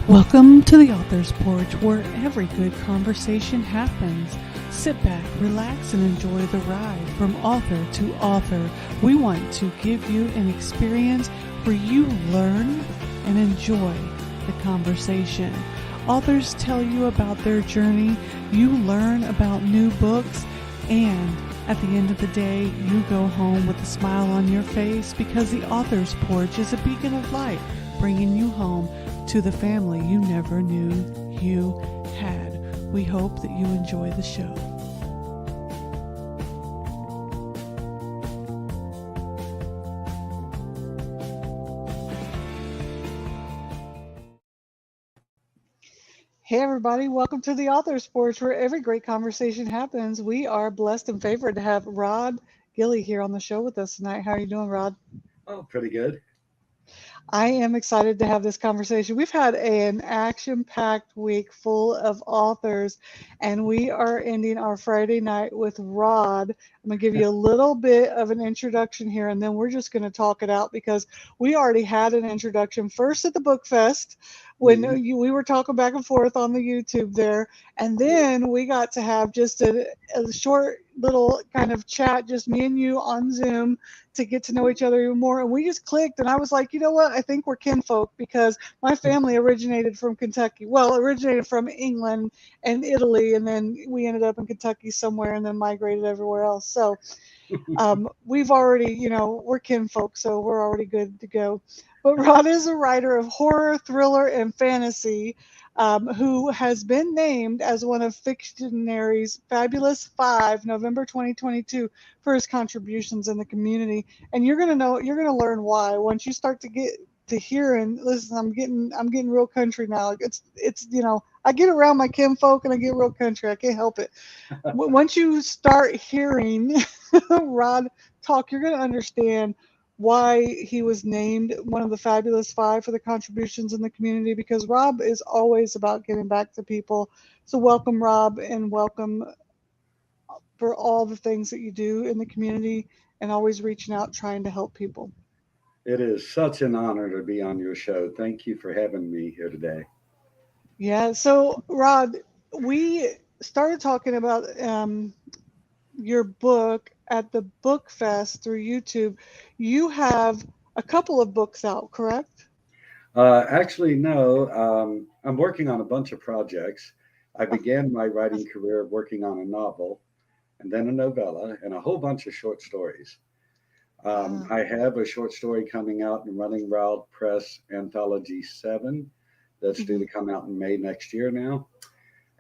Welcome to the Author's Porch, where every good conversation happens. Sit back, relax, and enjoy the ride from author to author. We want to give you an experience where you learn and enjoy the conversation. Authors tell you about their journey, you learn about new books, and at the end of the day, you go home with a smile on your face because the Author's Porch is a beacon of light, bringing you home to the family you never knew you had. We hope that you enjoy the show. Hey everybody, welcome to the Author's Porch, where every great conversation happens. We are blessed and favored to have Rod Gilley here on the show with us tonight. How are you doing, Rod? Oh, pretty good. I am excited to have this conversation. We've had an action-packed week full of authors, and we are ending our Friday night with Rod. I'm going to give you a little bit of an introduction here, and then we're just going to talk it out because we already had an introduction first at the Book Fest when we were talking back and forth on the YouTube there, and then we got to have just a short little kind of chat, just me and you on Zoom, to get to know each other even more. And we just clicked, and I was like, you know what? I think we're kinfolk because my family originated from Kentucky. Well, originated from England and Italy, and then we ended up in Kentucky somewhere and then migrated everywhere else. So we've already, we're kinfolk, so we're already good to go. But Rod is a writer of horror, thriller, and fantasy, who has been named as one of Fictionary's Fabulous 5, November 2022, for his contributions in the community. And you're gonna learn why once you start to get to hear and listen. I'm getting real country now. It's I get around my kinfolk and I get real country. I can't help it. Once you start hearing Rod talk, you're gonna understand why he was named one of the Fabulous 5 for the contributions in the community, because Rob is always about giving back to people. So welcome, Rob, and welcome for all the things that you do in the community and always reaching out, trying to help people. It is such an honor to be on your show. Thank you for having me here today. Yeah, so Rod, we started talking about your book at the Book Fest through YouTube. You have a couple of books out, correct? Actually, no. I'm working on a bunch of projects. I began my writing career working on a novel, and then a novella, and a whole bunch of short stories. I have a short story coming out in Running Wild Press Anthology 7 that's due to come out in May next year now.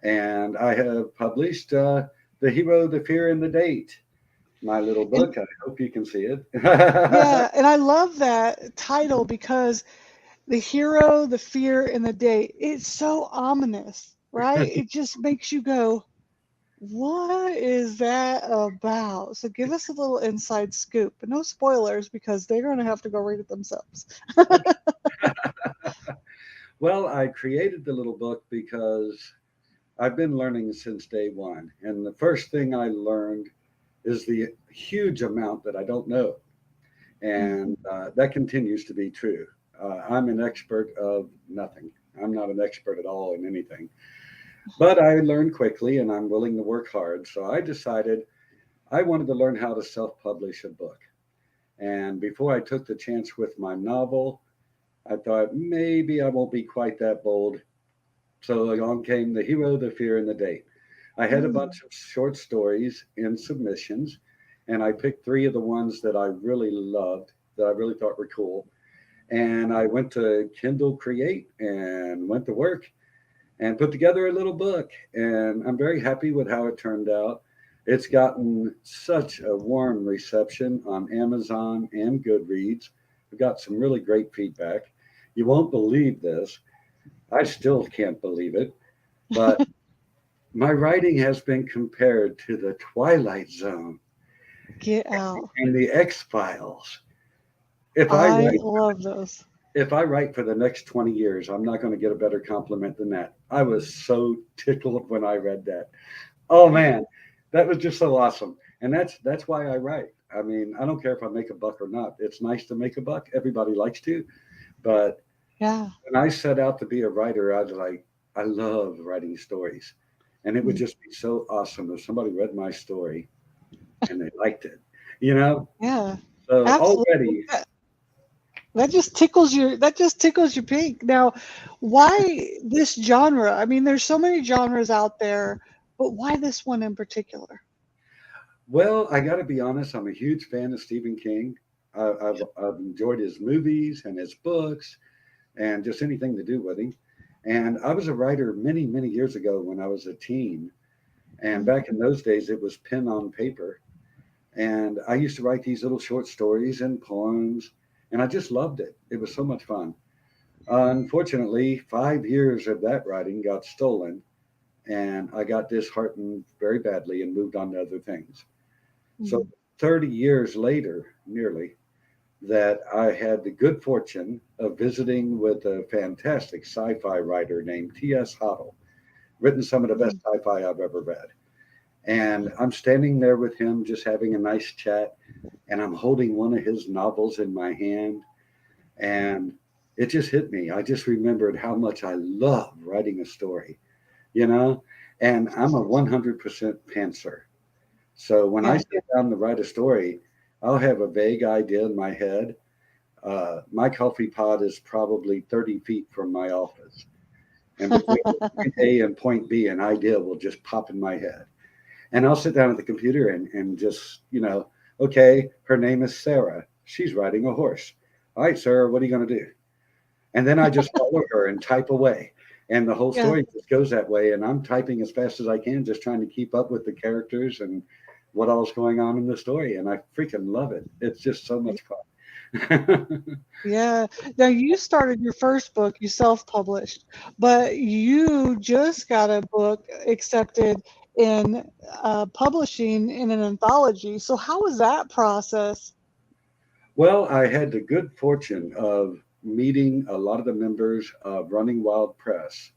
And I have published The Hero, the Fear, and the Date, my little book. I hope you can see it. Yeah, and I love that title because the hero, the fear, and the date. It's so ominous, right? It just makes you go, what is that about? So give us a little inside scoop, but no spoilers because they're going to have to go read it themselves. Well, I created the little book because I've been learning since day one. And the first thing I learned is the huge amount that I don't know. And that continues to be true. I'm an expert of nothing. I'm not an expert at all in anything. But I learned quickly and I'm willing to work hard. So I decided I wanted to learn how to self publish a book. And before I took the chance with my novel, I thought maybe I won't be quite that bold. So along came The Hero, the Fear, and the Date. I had a bunch of short stories in submissions, and I picked three of the ones that I really loved, that I really thought were cool. And I went to Kindle Create and went to work and put together a little book. And I'm very happy with how it turned out. It's gotten such a warm reception on Amazon and Goodreads. We've got some really great feedback. You won't believe this. I still can't believe it, but my writing has been compared to the Twilight Zone Get out. and the X-Files. If I I write, love those. if I write for the next 20 years, I'm not going to get a better compliment than that. I was so tickled when I read that. Oh man, that was just so awesome. And that's why I write. I mean, I don't care if I make a buck or not. It's nice to make a buck. Everybody likes to, but Yeah. When I set out to be a writer, I was like, I love writing stories. And it would Mm. just be so awesome if somebody read my story and they liked it, you know? Yeah. So Absolutely. already, That just tickles your pink. Now, why this genre? I mean, there's so many genres out there, but why this one in particular? well, I got to be honest, I'm a huge fan of Stephen King. I've enjoyed his movies and his books and just anything to do with him. And I was a writer many, many years ago when I was a teen. And Mm. back in those days, it was pen on paper. And I used to write these little short stories and poems, and I just loved it. It was so much fun. Unfortunately, 5 years of that writing got stolen, and I got disheartened very badly and moved on to other things. So, Mm. 30 years later, nearly, that I had the good fortune of visiting with a fantastic sci fi writer named T.S. Hoddle, written some of the best Mm. sci fi I've ever read. And I'm standing there with him, just having a nice chat, and I'm holding one of his novels in my hand. And it just hit me. I just remembered how much I love writing a story, you know? And I'm a 100% pantser. So when I Yeah. sit down to write a story, I'll have a vague idea in my head. My coffee pot is probably 30 feet from my office. And between point A and point B, an idea will just pop in my head. And I'll sit down at the computer and just, okay, her name is Sarah. She's riding a horse. All right, Sarah, what are you going to do? And then I just follow her and type away. And the whole Yeah. story just goes that way. And I'm typing as fast as I can, just trying to keep up with the characters and what all's going on in the story. And I freaking love it. It's just so much fun. Yeah. Now you started your first book, you self-published, but you just got a book accepted in publishing in an anthology. So how was that process? Well, I had the good fortune of meeting a lot of the members of Running Wild Press.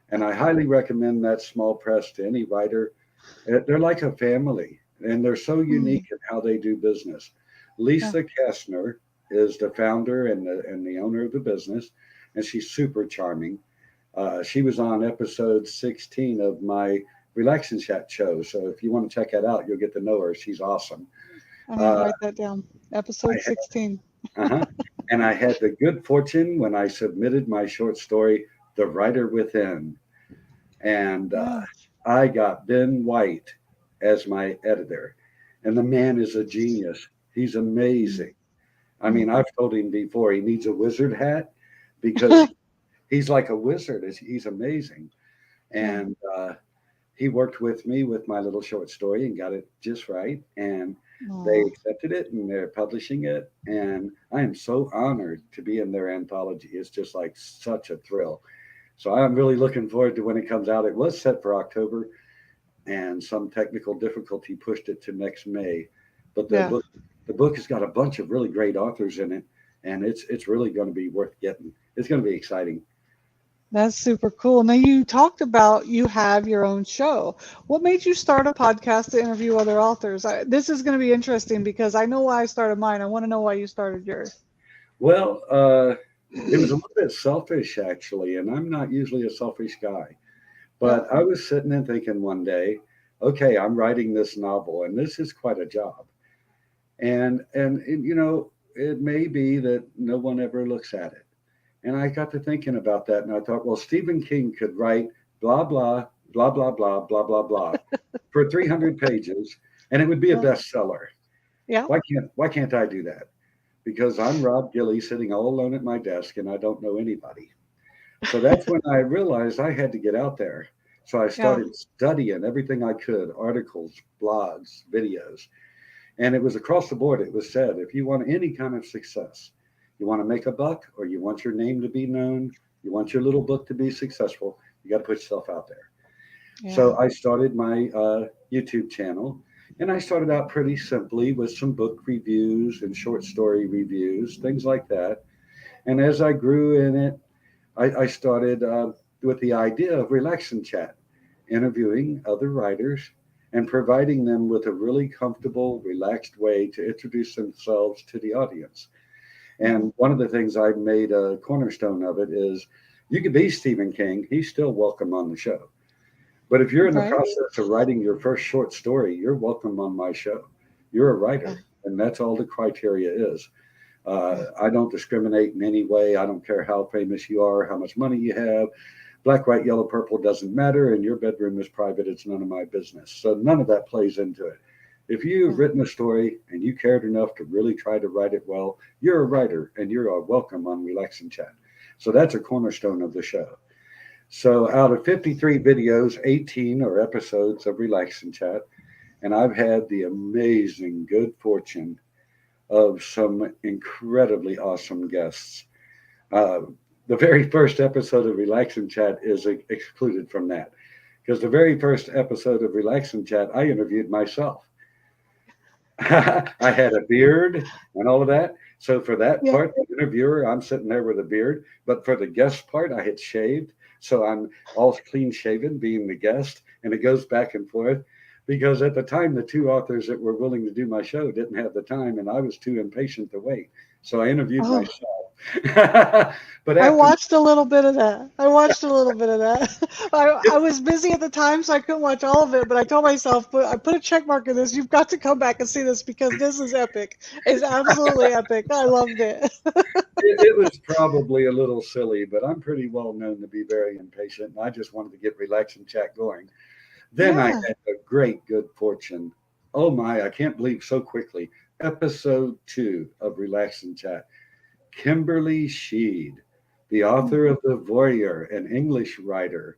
And I highly recommend that small press to any writer. They're like a family, and they're so Mm. unique in how they do business. Yeah. Lisa Kastner is the founder and the owner of the business, and she's super charming. She was on episode 16 of my Relax and Chat show. So if you want to check that out, you'll get to know her. She's awesome. I'm gonna Uh, write that down. I Episode had, 16. uh-huh. And I had the good fortune when I submitted my short story, The Writer Within. And Yeah. I got Ben White as my editor. And the man is a genius. He's Mm. amazing. I Mm. mean, I've told him before he needs a wizard hat because he's like a wizard. He's amazing. Yeah. And he worked with me with my little short story and got it just right. And they Aw. accepted it and they're publishing it. And I am so honored to be in their anthology. It's just like such a thrill. So I'm really looking forward to when it comes out. It was set for October, and some technical difficulty pushed it to next May. But Yeah. the book has got a bunch of really great authors in it, and it's really going to be worth getting. It's going to be exciting. That's super cool. Now you talked about you have your own show. What made you start a podcast to interview other authors? This is going to be interesting because I know why I started mine. I want to know why you started yours. Well, it was a little bit selfish actually, and I'm not usually a selfish guy. Yeah. But I was sitting and thinking one day, okay, I'm writing this novel, and this is quite a job. And it may be that no one ever looks at it. And I got to thinking about that, and I thought, well, Stephen King could write blah blah blah blah blah blah blah blah for 300 pages, and it would be a Yeah. bestseller. Yeah. Why can't I do that? Because I'm Rob Gilley sitting all alone at my desk, and I don't know anybody. So that's when I realized I had to get out there. So I Yeah. started studying everything I could, articles, blogs, videos. And it was across the board. It was said, if you want any kind of success, you want to make a buck or you want your name to be known, you want your little book to be successful, you got to put yourself out there. Yeah. So I started my YouTube channel, and I started out pretty simply with some book reviews and short story reviews, things like that. And as I grew in it, I started with the idea of relax and chat, interviewing other writers and providing them with a really comfortable, relaxed way to introduce themselves to the audience. And one of the things I've made a cornerstone of it is you could be Stephen King. He's still welcome on the show. But if you're in the Right. process of writing your first short story, you're welcome on my show. You're a Yeah. writer, and that's all the criteria is. Yeah. I don't discriminate in any way. I don't care how famous you are, how much money you have. Black, white, yellow, purple doesn't matter, and your bedroom is private. It's none of my business. So none of that plays into it. If you've Yeah. written a story and you cared enough to really try to write it well, you're a writer and you're welcome on Relax and Chat. So that's a cornerstone of the show. So out of 53 videos, 18 are episodes of Relax and Chat. And I've had the amazing good fortune of some incredibly awesome guests. Uh, the very first episode of Relax and Chat is excluded from that because the very first episode of Relax and Chat, I interviewed myself. I had a beard and all of that. So for that Yeah. part, the interviewer, I'm sitting there with a beard. But for the guest part, I had shaved. So I'm all clean shaven, being the guest. And it goes back and forth because at the time, the two authors that were willing to do my show didn't have the time. And I was too impatient to wait. So I interviewed Oh, myself. But I after watched a little bit of that. I watched a little bit of that. I was busy at the time, so I couldn't watch all of it. But I told myself, I put a check mark in this. You've got to come back and see this because this is epic. It's absolutely epic. I loved it. it was probably a little silly, but I'm pretty well known to be very impatient. And I just wanted to get Relax and Chat going. Then I Yeah. had a great good fortune. Oh my, I can't believe so quickly. Episode 2 of Relax and Chat. Kimberly Sheed, the author of The Voyeur, an English writer.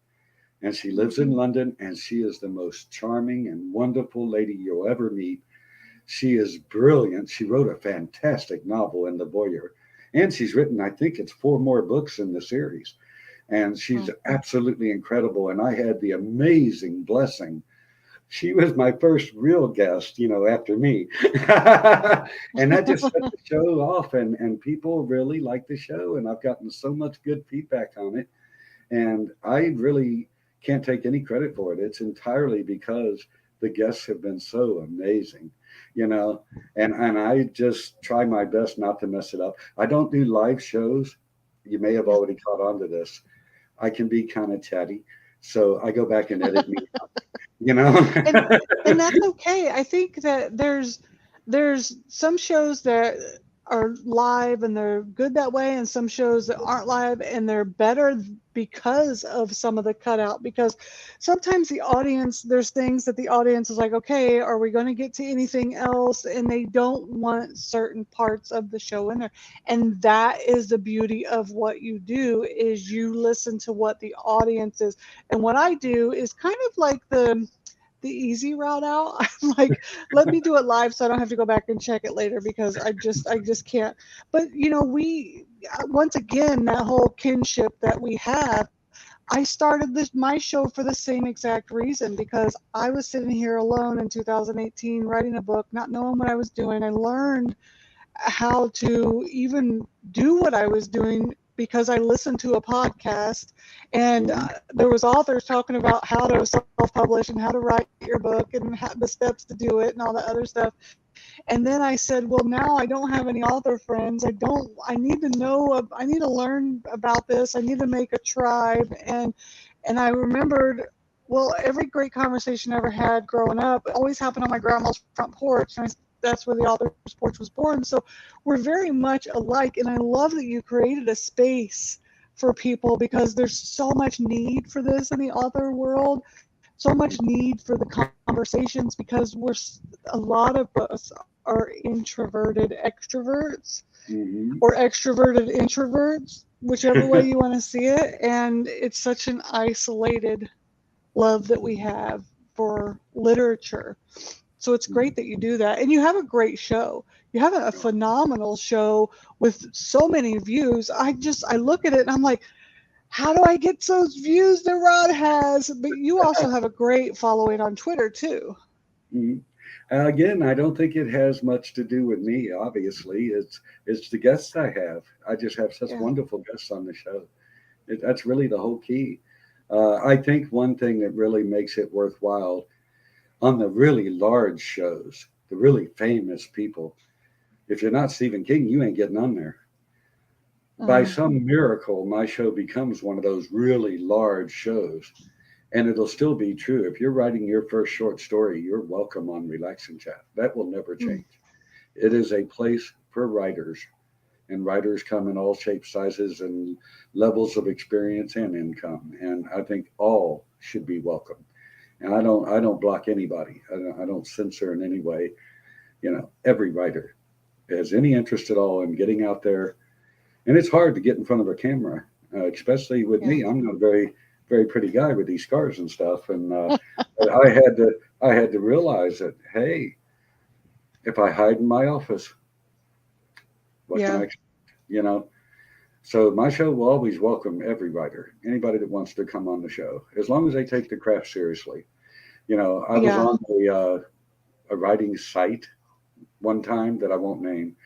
And she lives in London and she is the most charming and wonderful lady you'll ever meet. She is brilliant. She wrote a fantastic novel in The Voyeur. And she's written, I think it's 4 more books in the series. And she's absolutely incredible. And I had the amazing blessing. She was my first real guest, after me. And that just set the show off. And people really like the show. And I've gotten so much good feedback on it. And I really can't take any credit for it. It's entirely because the guests have been so amazing, you know, and I just try my best not to mess it up. I don't do live shows. You may have Yeah. already caught on to this. I can be kind of chatty. So I go back and edit me out, you know? and and that's okay. I think that there's some shows that are live and they're good that way, and some shows that aren't live and they're better because of some of the cutout. Because sometimes the audience, there's things that the audience is like, okay, are we going to get to anything else? And they don't want certain parts of the show in there. And that is the beauty of what you do, is you listen to what the audience is. And what I do is kind of like the easy route out. I'm like, let me do it live so I don't have to go back and check it later because I just can't. But we once again, that whole kinship that we have, I started my show for the same exact reason, because I was sitting here alone in 2018 writing a book, not knowing what I was doing. I learned how to even do what I was doing because I listened to a podcast, and Mhm. there was authors talking about how to self-publish and how to write your book and the steps to do it and all that other stuff. And then I said, well, now I don't have any author friends. I need to know, I need to learn about this. I need to make a tribe. And I remembered, well, every great conversation I ever had growing up always happened on my grandma's front porch. And that's where the author's porch was born. So we're very much alike. And I love that you created a space for people, because there's so much need for this in the author world, so much need for the conversations, because a lot of us are introverted extroverts Mhm. or extroverted introverts, whichever way you want to see it. And it's such an isolated love that we have for literature. So it's great that you do that. And you have a great show. You have a phenomenal show with so many views. I look at it and I'm like, how do I get those views that Rod has? But you also have a great following on Twitter too. Mhm. Again, I don't think it has much to do with me. Obviously, it's the guests I have. I just have such Yeah. wonderful guests on the show. That's really the whole key. I think one thing that really makes it worthwhile on the really large shows, the really famous people. If you're not Stephen King, you ain't getting on there. by some miracle, my show becomes one of those really large shows. And it'll still be true. If you're writing your first short story, you're welcome on Relaxing Chat. That will never Mm. change. It is a place for writers, and writers come in all shapes, sizes, and levels of experience and income. And I think all should be welcome. And I don't block anybody. I don't censor in any way. Every writer has any interest at all in getting out there. And it's hard to get in front of a camera, especially with Yeah. me. I'm not a very, very pretty guy with these scars and stuff. And I had to realize that, hey, if I hide in my office, what can Yeah. I expect? You know. So my show will always welcome every writer, anybody that wants to come on the show, as long as they take the craft seriously. I was Yeah. on a writing site one time that I won't name,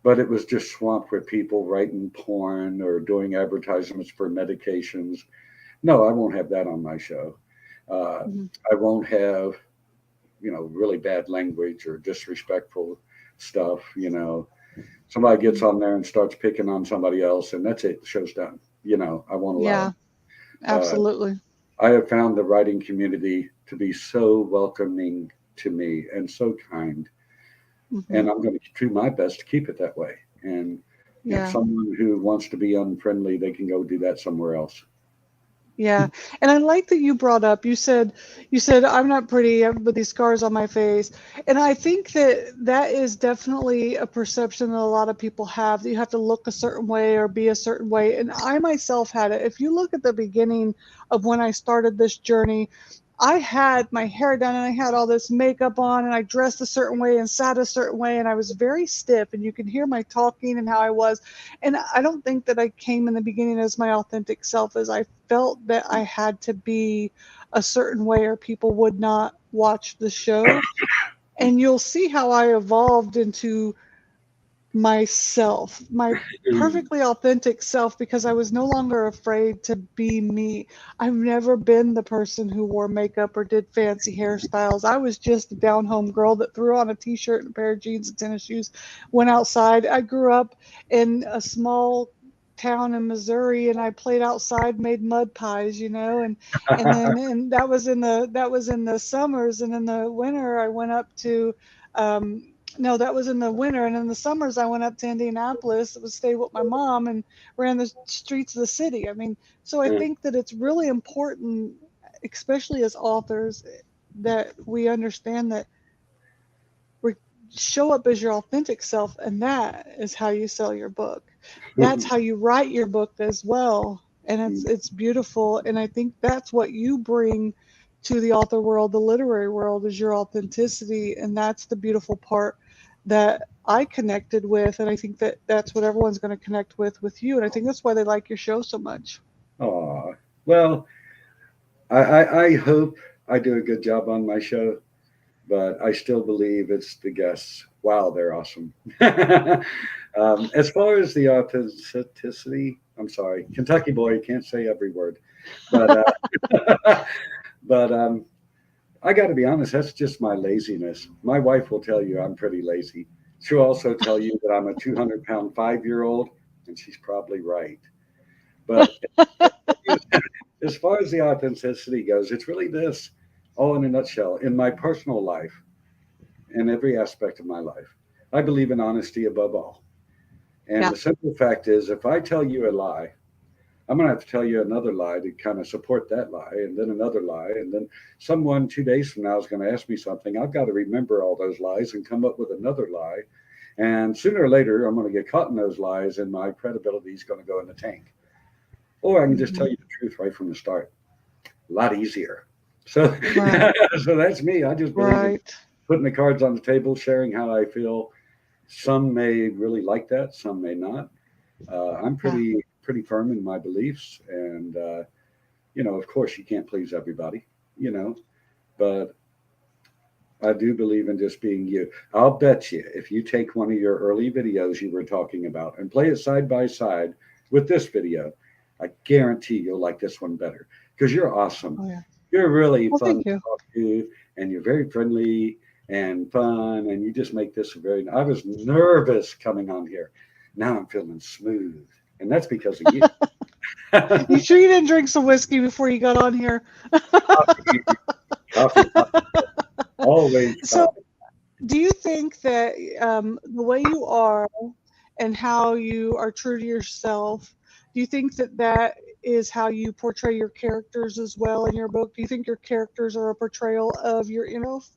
but it was just swamped with people writing porn or doing advertisements for medications. No, I won't have that on my show. Uh, Mhm. I won't have, really bad language or disrespectful stuff. Somebody gets Mhm. on there and starts picking on somebody else, and that's it. The show's done. I won't allow Yeah. it. Uh, Absolutely. I have found the writing community to be so welcoming to me and so kind, Hmm. and I'm going to do my best to keep it that way. And Yeah. someone who wants to be unfriendly, they can go do that somewhere else. Yeah, and I like that you brought up, you said I'm not pretty with these scars on my face. And I think that that is definitely a perception that a lot of people have, that you have to look a certain way or be a certain way. And I myself had it. If you look at the beginning of when I started this journey, I had my hair done and I had all this makeup on and I dressed a certain way and sat a certain way and I was very stiff and you could hear my talking and how I was. And I don't think that I came in the beginning as my authentic self, as I felt that I had to be a certain way or people would not watch the show. And you'll see how I evolved into myself, my perfectly authentic self, because I was no longer afraid to be me. I've never been the person who wore makeup or did fancy hairstyles. I was just a down home girl that threw on a t-shirt and a pair of jeans and tennis shoes, went outside. I grew up in a small town in Missouri and I played outside, made mud pies, and that was in the summers, and in the winter I went up to no, that was in the winter. And in the summers, I went up to Indianapolis, would stay with my mom, and ran the streets of the city. I mean, so I think that it's really important, especially as authors, that we understand that we show up as your authentic self, and that is how you sell your book. That's how you write your book as well, and it's beautiful. And I think that's what you bring to the author world, the literary world, is your authenticity, and that's the beautiful part that I connected with, and I think that that's what everyone's going to connect with you, and I think that's why they like your show so much. Aw. Well, I hope I do a good job on my show, but I still believe it's the guests. Wow, they're awesome. As far as the authenticity, I'm sorry, Kentucky boy can't say every word, but but I got to be honest, that's just my laziness. My wife will tell you I'm pretty lazy. She'll also tell you that I'm a 200-pound 5-year-old, and she's probably right. But as far as the authenticity goes, it's really this, all in a nutshell. In my personal life, in every aspect of my life, I believe in honesty above all. And Yeah. the simple fact is, if I tell you a lie, I'm going to have to tell you another lie to kind of support that lie, and then another lie. And then someone 2 days from now is going to ask me something. I've got to remember all those lies and come up with another lie. And sooner or later, I'm going to get caught in those lies, and my credibility is going to go in the tank. Or I can just tell Hmm. you the truth right from the start. A lot easier. So, Right. so that's me. I just believe in Right. putting the cards on the table, sharing how I feel. Some may really like that, some may not. I'm Yeah. pretty firm in my beliefs, and of course, you can't please everybody, you know, but I do believe in just being you. I'll bet you if you take one of your early videos you were talking about and play it side by side with this video, I guarantee you'll like this one better because you're awesome. Oh yeah. You're really Well, fun thank to you. talk to, and you're very friendly and fun, and you just make this a very. I was nervous coming on here. Now I'm feeling smooth. and that's because of you. You sure you didn't drink some whiskey before you got on here? Coffee, coffee, coffee, always So, coffee. do you think that the way you are and how you are true to yourself, do you think that that is how you portray your characters as well in your book? Do you think your characters are a portrayal of your inner self?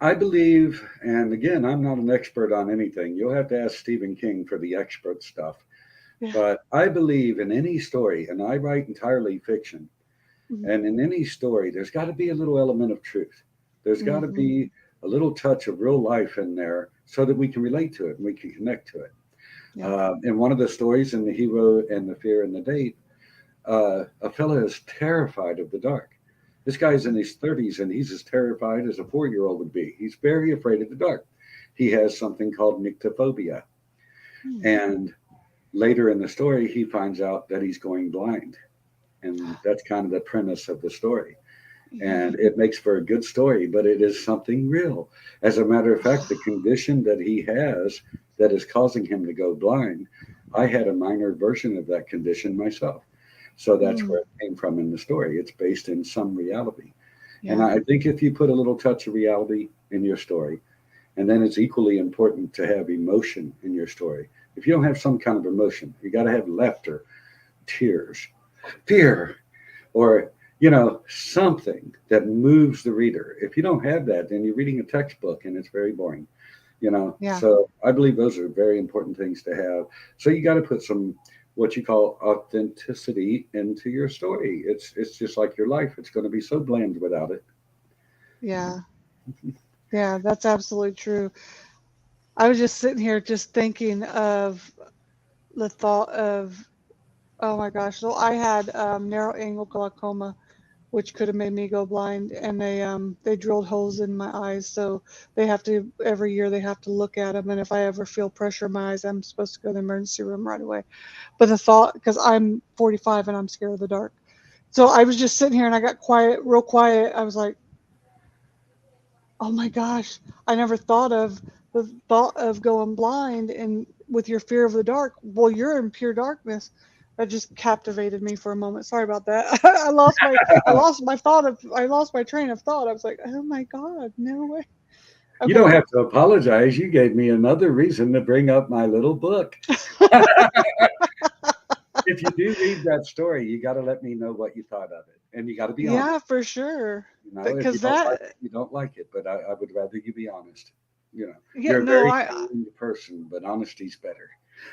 I believe, and again, I'm not an expert on anything. You'll have to ask Stephen King for the expert stuff. Yeah. But I believe in any story, and I write entirely fiction, Mhm. and in any story, there's got to be a little element of truth. There's got to Mhm. be a little touch of real life in there so that we can relate to it and we can connect to it. Yeah. In one of the stories in The Hero and the Fear and the Date, a fellow is terrified of the dark. This guy's in his 30s and he's as terrified as a 4 year old would be. He's very afraid of the dark. He has something called nyctophobia. Hmm. And later in the story, he finds out that he's going blind. And that's kind of the premise of the story. Yeah. And it makes for a good story, but it is something real. As a matter of fact, the condition that he has that is causing him to go blind, I had a minor version of that condition myself. So that's Mm. where it came from in the story. It's based in some reality. And Yeah. I think if you put a little touch of reality in your story, and then it's equally important to have emotion in your story. If you don't have some kind of emotion, you got to have laughter, tears, fear, or something that moves the reader. If you don't have that, then you're reading a textbook and it's very boring. Yeah. So I believe those are very important things to have. So you got to put some what you call authenticity into your story. It's just like your life. It's going to be so bland without it. Yeah. Yeah. That's absolutely true. I was just sitting here just thinking of the thought of, oh my gosh. So I had narrow angle glaucoma, which could have made me go blind, and they drilled holes in my eyes. So they have to every year they have to look at them, and if I ever feel pressure in my eyes, I'm supposed to go to the emergency room right away. But the thought, because I'm 45 and I'm scared of the dark, so I was just sitting here and I got quiet, real quiet. I was like, oh my gosh, I never thought of the thought of going blind and with your fear of the dark. Well, you're in pure darkness. That just captivated me for a moment. Sorry about that. I lost my train of thought. I was like, oh my God, no way. You don't Okay. have to apologize. You gave me another reason to bring up my little book. If you do read that story, you got to let me know what you thought of it, and you got to be honest. Yeah, for sure. If you Because don't like that, it, you don't like it. But I would rather you be honest. yeah, You're a no, very kind person, but honesty's better.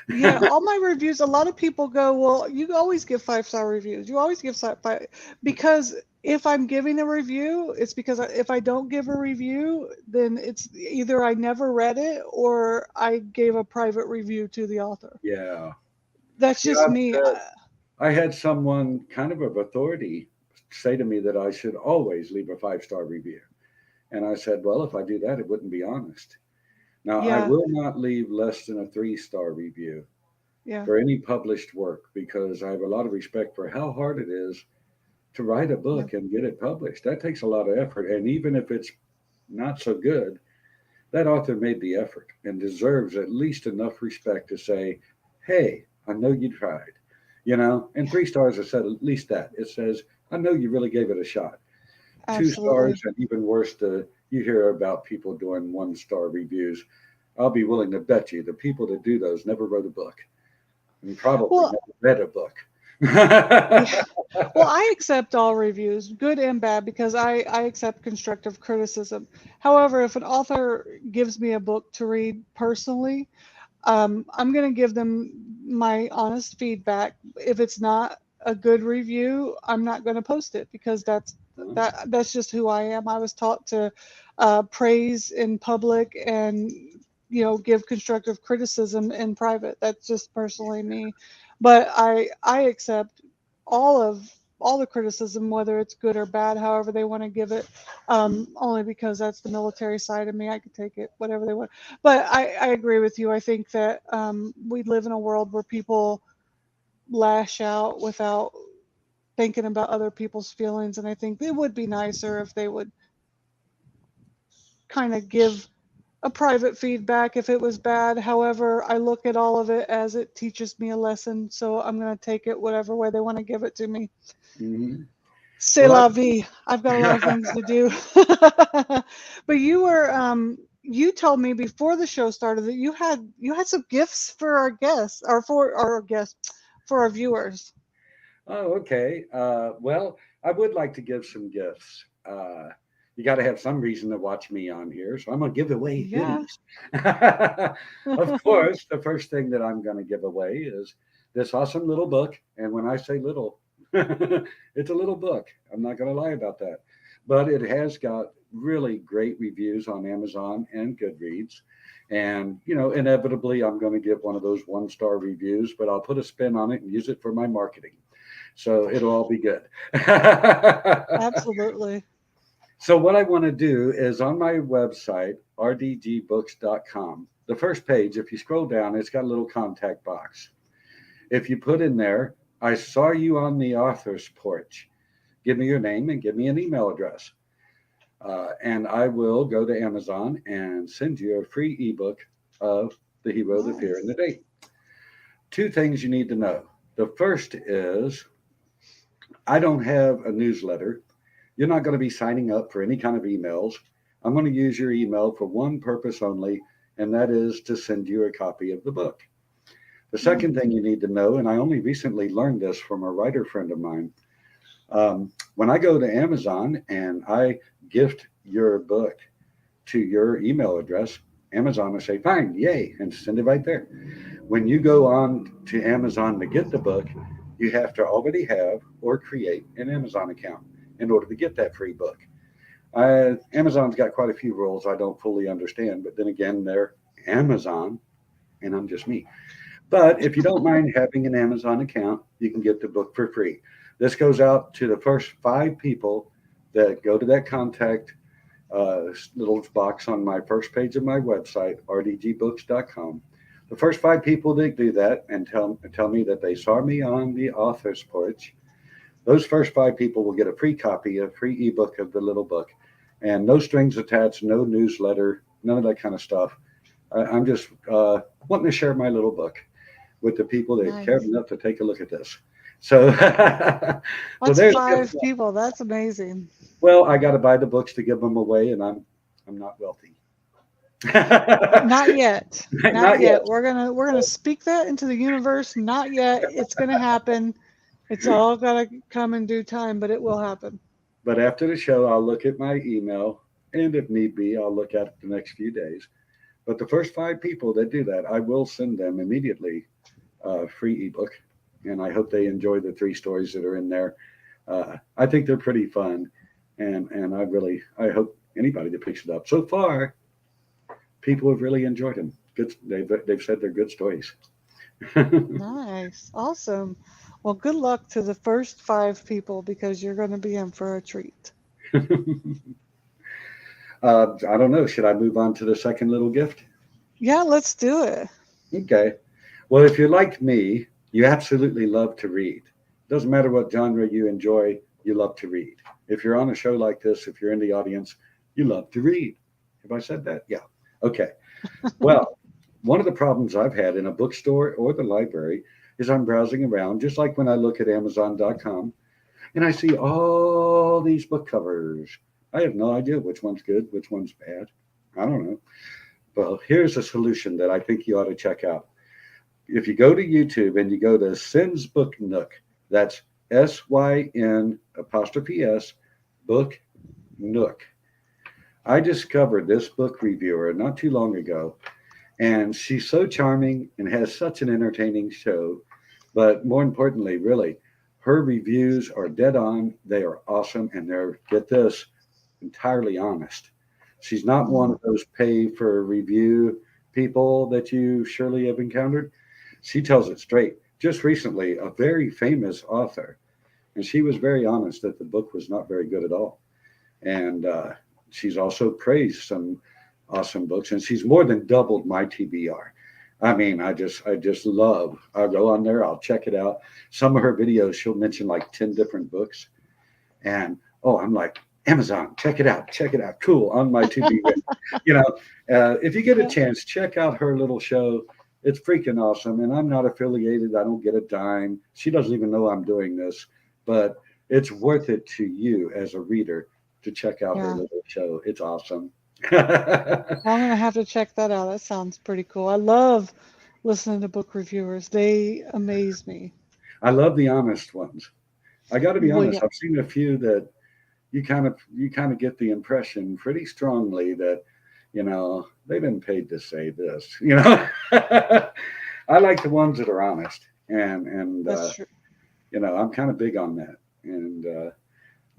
yeah, all my reviews, a lot of people go, well, you always give 5-star reviews. You always give five, because if I'm giving a review, it's because if I don't give a review, then it's either I never read it or I gave a private review to the author. Yeah. That's Yeah, just me. I had someone kind of authority say to me that I should always leave a 5-star review. And I said, well, if I do that, it wouldn't be honest. Now, I Yeah, will not leave less than a 3-star review yeah, for any published work because I have a lot of respect for how hard it is to write a yeah, book and get it published. That takes a lot of effort. And even if it's not so good, that author made the effort and deserves at least enough respect to say, hey, I know you tried. And yeah, 3 stars, I said at least that. It says, I know you really gave it a shot. 2 stars, absolutely. and even worse, you hear about people doing 1-star reviews. I'll be willing to bet you the people that do those never wrote a book and probably Well, never read a book. yeah. Well, I accept all reviews, good and bad, because I accept constructive criticism. However, if an author gives me a book to read personally, I'm going to give them my honest feedback. If it's not a good review, I'm not going to post it because that's just who I am. I was taught to praise in public and give constructive criticism in private. That's just personally me. But I accept all of all the criticism, whether it's good or bad, however they want to give it, only because that's the military side of me. I could take it whatever they want. But I agree with you. I think that we live in a world where people lash out without thinking about other people's feelings. And I think it would be nicer if they would kind of give. a private feedback if it was bad. However, I look at all of it as it teaches me a lesson, so I'm going to take it whatever way they want to give it to me. Mm-hmm. C'est Well, la vie. I've got a lot of things to do. But you told me before the show started that you had some gifts for our guests, or for our guests, for our viewers. oh, okay. Well, I would like to give some gifts. You got to have some reason to watch me on here, so I'm going to give away Yeah. hoodies. Of course, the first thing that I'm going to give away is this awesome little book. And when I say little, it's a little book. I'm not going to lie about that. But it has got really great reviews on Amazon and Goodreads. And, inevitably, I'm going to give one of those 1-star reviews, but I'll put a spin on it and use it for my marketing. So it'll all be good. Absolutely. So what I want to do is on my website, rdgbooks.com, the first page, if you scroll down, it's got a little contact box. If you put in there, I saw you on the author's porch, give me your name and give me an email address. And I will go to Amazon and send you a free ebook of The Hero, the Fear, and the Date. 2 things you need to know. The first is I don't have a newsletter. You're not going to be signing up for any kind of emails. I'm going to use your email for one purpose only, and that is to send you a copy of the book. The second thing you need to know, and I only recently learned this from a writer friend of mine, when I go to Amazon and I gift your book to your email address, Amazon will say, fine, yay, and send it right there. When you go on to Amazon to get the book, you have to already have or create an Amazon account in order to get that free book. Amazon's got quite a few rules I don't fully understand, but then again, they're Amazon and I'm just me. But if you don't mind having an Amazon account, you can get the book for free. This goes out to the first 5 people that go to that contact little box on my first page of my website, rdgbooks.com. The first 5 people that do that and tell me that they saw me on the author's porch, those first 5 people will get a free copy, a free ebook of the little book. And no strings attached, no newsletter, none of that kind of stuff. I'm just wanting to share my little book with the people that care enough to take a look at this. So, so That's there's 5 people. That's amazing. well, I got to buy the books to give them away, and I'm not wealthy. Not yet. Not Not yet. yet. We're gonna speak that into the universe. Not yet. It's gonna happen. It's all gonna come in due time, but it will happen. But after the show, I'll look at my email, and if need be, I'll look at it the next few days. But the first 5 people that do that, I will send them immediately a free ebook, and I hope they enjoy the 3 stories that are in there. I think they're pretty fun, and I hope anybody that picks it up. So far, people have really enjoyed them. Good, they've said they're good stories. Nice. Awesome. Well, good luck to the first 5 people because you're going to be in for a treat. I don't know. Should I move on to the second little gift? Yeah, let's do it. Okay. Well, if you're like me, you absolutely love to read. Doesn't matter what genre you enjoy, you love to read. If you're on a show like this, if you're in the audience, you love to read. Have I said that? Yeah. Okay. Well, one of the problems I've had in a bookstore or the library is I'm browsing around, just like when I look at Amazon.com, and I see all these book covers. I have no idea which one's good, which one's bad. I don't know. Well, here's a solution that I think you ought to check out. If you go to YouTube and you go to Syn's Book Nook, that's SYN apostrophe S Book Nook. I discovered this book reviewer not too long ago, and she's so charming and has such an entertaining show. But more importantly, really, her reviews are dead on. They are awesome, and they're, get this, entirely honest. She's not one of those pay for review people that you surely have encountered. She tells it straight. Just recently, a very famous author, and she was very honest that the book was not very good at all. And she's also praised some awesome books, and she's more than doubled my TBR. I mean, I just love. I'll go on there, I'll check it out. Some of her videos, she'll mention like 10 different books, and oh, I'm like, Amazon, check it out, check it out. Cool, on my to be list. You know, if you get a Yeah. chance, check out her little show. It's freaking awesome. And I'm not affiliated. I don't get a dime. She doesn't even know I'm doing this, but it's worth it to you as a reader to check out her Yeah. little show. It's awesome. I Well, I'm gonna have to check that out. That sounds pretty cool. I love listening to book reviewers. They amaze me. love the honest ones. I got to be Well, honest. yeah, I've seen a few that you kind of get the impression pretty strongly that they've been paid to say this. I like the ones that are honest, and that's true. I'm kind of big on that. And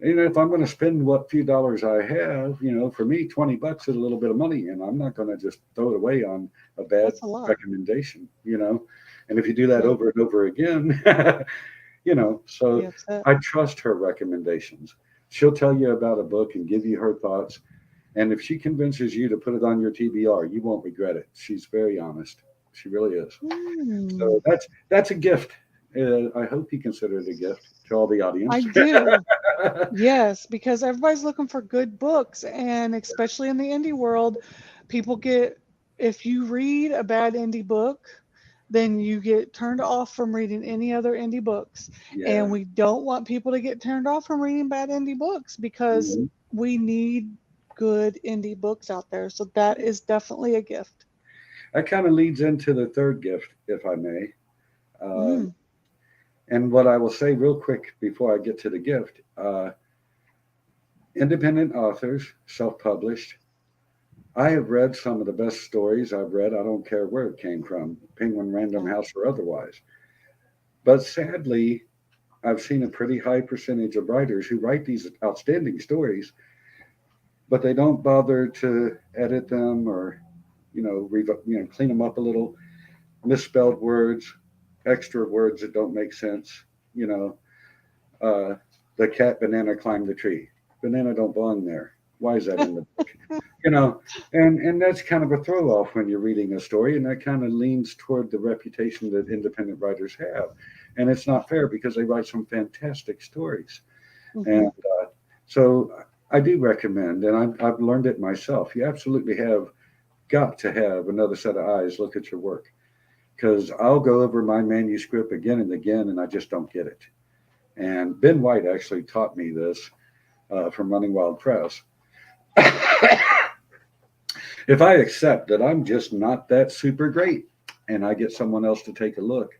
if I'm going to spend what few dollars I have, for me, $20 is a little bit of money, and I'm not going to just throw it away on a bad That's a lot. recommendation. And if you do that Yeah, over and over again, be so upset. I trust her recommendations. She'll tell you about a book and give you her thoughts. And if she convinces you to put it on your TBR, you won't regret it. She's very honest. She really is. Hmm. So that's a gift. I hope you consider it a gift to all the I audience. do. Yes, because everybody's looking for good books, and especially in the indie world, people get, if you read a bad indie book, then you get turned off from reading any other indie books. And Yeah. we don't want people to get turned off from reading bad indie books because Mhm. we need good indie books out there. So that is definitely a gift. That kind of leads into the third gift, if I may. Um, Mm, and what I will say real quick before I get to the gift, independent authors, self-published. I have read some of the best stories I've read. I don't care where it came from, Penguin Random yeah. House or otherwise. But sadly, I've seen a pretty high percentage of writers who write these outstanding stories, but they don't bother to edit them or, clean them up a little. Misspelled words, extra words that don't make sense. You know, uh, the cat banana climbed the tree. Banana don't belong there. Why is that in the book? You know, and that's kind of a throw off when you're reading a story, and that kind of leans toward the reputation that independent writers have, and it's not fair because they write some fantastic stories. And Hmm. so I do recommend, and I've learned it myself. You absolutely have got to have another set of eyes look at your work because I'll go over my manuscript again and again, and I just don't get it. And Ben White actually taught me this from Running Wild Press. If I accept that I'm just not that super great and I get someone else to take a look,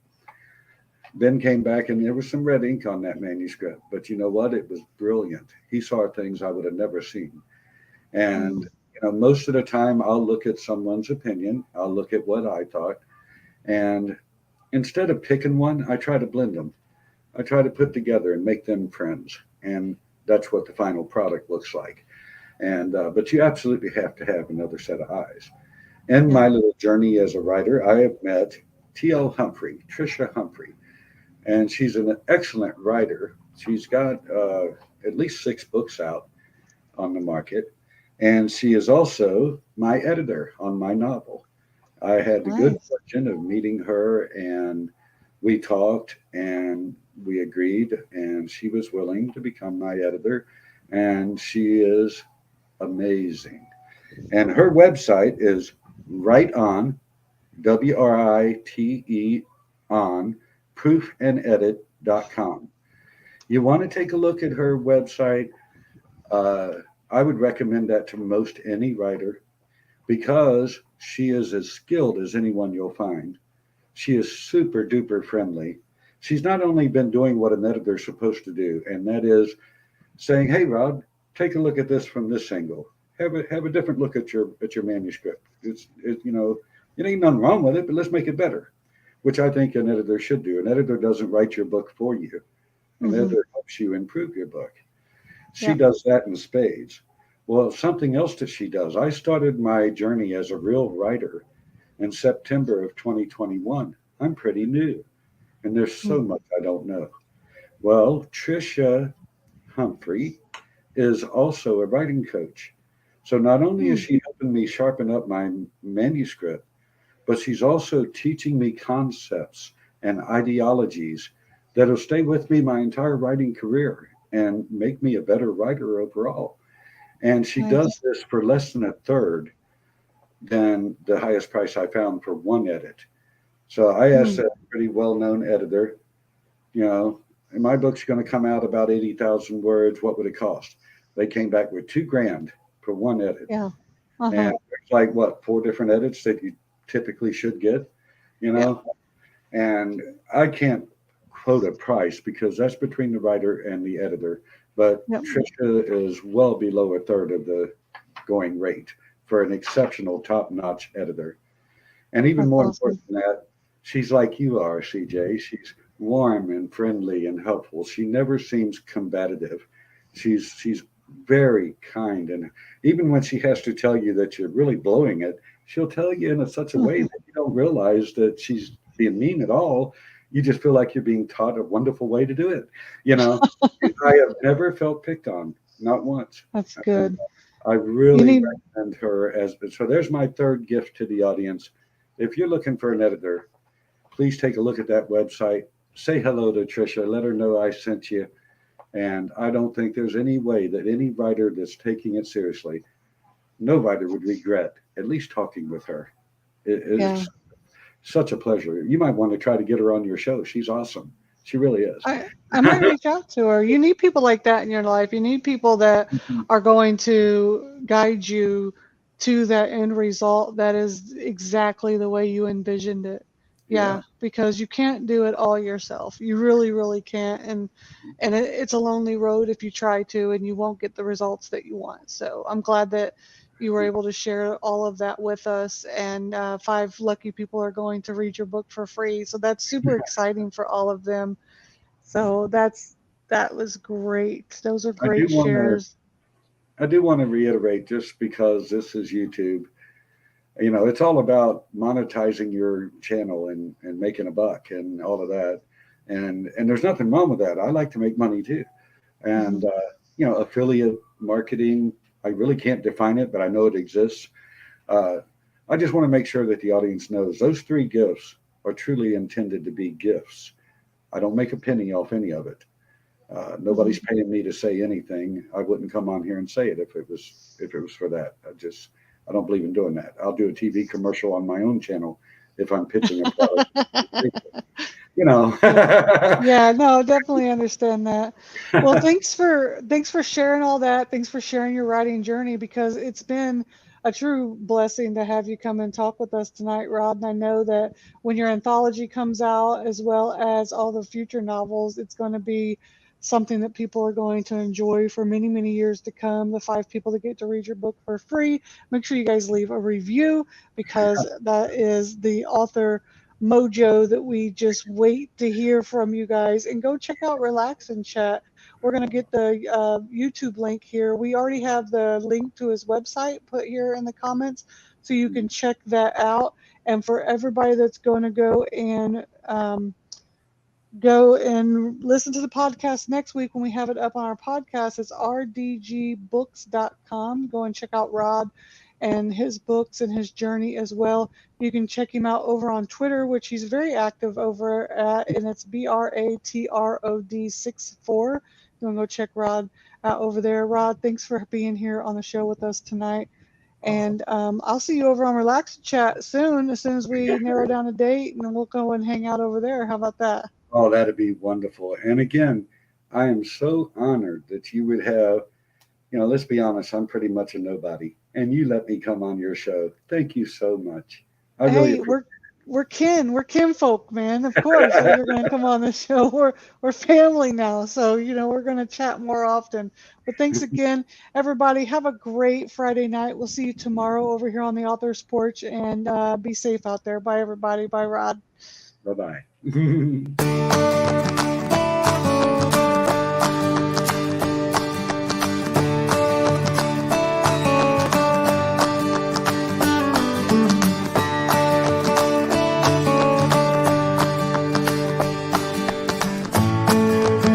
Ben came back and there was some red ink on that manuscript. But you know what? It was brilliant. He saw things I would have never seen. And, Mm, most of the time I'll look at someone's opinion, I'll look at what I thought. And instead of picking one, I try to blend them. I try to put together and make them friends. And that's what the final product looks like. And but you absolutely have to have another set of eyes. In yeah. my little journey as a writer, I have met T.L. Humphrey, Tricia Humphrey, and she's an excellent writer. She's got at least 6 books out on the market, and she is also my editor on my novel. I had the good Nice. fortune of meeting her, and we talked, and we agreed, and she was willing to become my editor, and she is amazing. And her website is right on WRITE on proofandedit.com. You want to take a look at her website. Uh, I would recommend that to most any writer because she is as skilled as anyone you'll find. She is super duper friendly. She's not only been doing what an editor's supposed to do, and that is saying, "Hey, Rod, take a look at this from this angle. Have a different look at your manuscript. It ain't nothing wrong with it, but let's make it better." Which I think an editor should do. An editor doesn't write your book for you. An Hmm. editor helps you improve your book. She Yeah. does that in spades. Well, something else that she does. I started my journey as a real writer in September of 2021. I'm pretty new, and there's so Mm, much I don't know. Well, Tricia Humphrey is also a writing coach. So not only is mm, she helping me sharpen up my manuscript, but she's also teaching me concepts and ideologies that'll stay with me my entire writing career and make me a better writer overall. And she Nice. does this for less than a third than the highest price I found for one edit. So I asked Hmm. a pretty well-known editor, you know, my book's going to come out about 80,000 words. What would it cost? They came back with 2 grand for one edit. Yeah. And Uh-huh. it's like, what, 4 different edits that you typically should get, you Yeah. know? And I can't quote a price because that's between the writer and the editor. But Yep. Trisha is well below a third of the going rate for an exceptional top notch editor. And even That's more awesome. important than that, she's like you are, CJ. She's warm and friendly and helpful. She never seems combative. She's very kind, and even when she has to tell you that you're really blowing it, she'll tell you in such a way that you don't realize that she's being mean at all. You just feel like you're being taught a wonderful way to do it. You know, I have never felt picked on, not once. That's good. I You really need, recommend her as so. There's my third gift to the audience. If you're looking for an editor, please take a look at that website. Say hello to Trisha. Let her know I sent you. And I don't think there's any way that any writer that's taking it seriously, no writer would regret at least talking with her. yeah. It's such a pleasure. You might want to try to get her on your show. She's awesome. She really is. I might reach out to her. You need people like that in your life. You need people that are going to guide you to that end result that is exactly the way you envisioned it. Yeah. Yeah, because you can't do it all yourself. You really, really can't. And it's a lonely road if you try to, and you won't get the results that you want. So I'm glad that you were able to share all of that with us. And 5 lucky people are going to read your book for free. So that's super exciting for all of them. So that was great. Those are I do great want to shares. I do want to reiterate just because this is YouTube, it's all about monetizing your channel and making a buck and all of that. And there's nothing wrong with that. I like to make money too. Hmm. And affiliate marketing, I really can't define it, but I know it exists. Uh, I just want to make sure that the audience knows those 3 gifts are truly intended to be gifts. I don't make a penny off any of it. Hmm. Nobody's paying me to say anything. I wouldn't come on here and say it if it was for that. I don't believe in doing that. I'll do a TV commercial on my own channel if I'm pitching a product. You know. Yeah. Yeah, no, definitely understand that. Well, thanks for sharing all that. Thanks for sharing your writing journey because it's been a true blessing to have you come and talk with us tonight, Rod. And I know that when your anthology comes out, as well as all the future novels, it's going to be something that people are going to enjoy for many, many years to come. The 5 people that get to read your book for free. Make sure you guys leave a review because that is the author mojo that we just wait to hear from you guys. And go check out Relax and Chat. We're going to get the YouTube link here. We already have the link to his website put here in the comments, so you can check that out. And for everybody that's going to go and listen to the podcast next week when we have it up on our podcast, it's rdgbooks.com. Go and check out Rod and his books and his journey as well. You can check him out over on Twitter, which he's very active over at, and it's BRATROD64. You want to go check Rod out over there. Rod, thanks for being here on the show with us tonight. Oh, And I'll see you over on Relax Chat soon, as soon as we narrow down a date, and then we'll go and hang out over there. How about that? oh, that'd be wonderful. And again, I am so honored that you would have, let's be honest, I'm pretty much a nobody. And you let me come on your show. Thank you so much. I really Hey, appreciate we're kinfolk, man. Of course, if you're going to come on the show, we're family now. So we're going to chat more often. But thanks it. again, everybody. Have a great Friday night. We'll see you tomorrow over here on the Author's Porch, and be safe out there. Bye, everybody. Bye, Rod. Bye bye.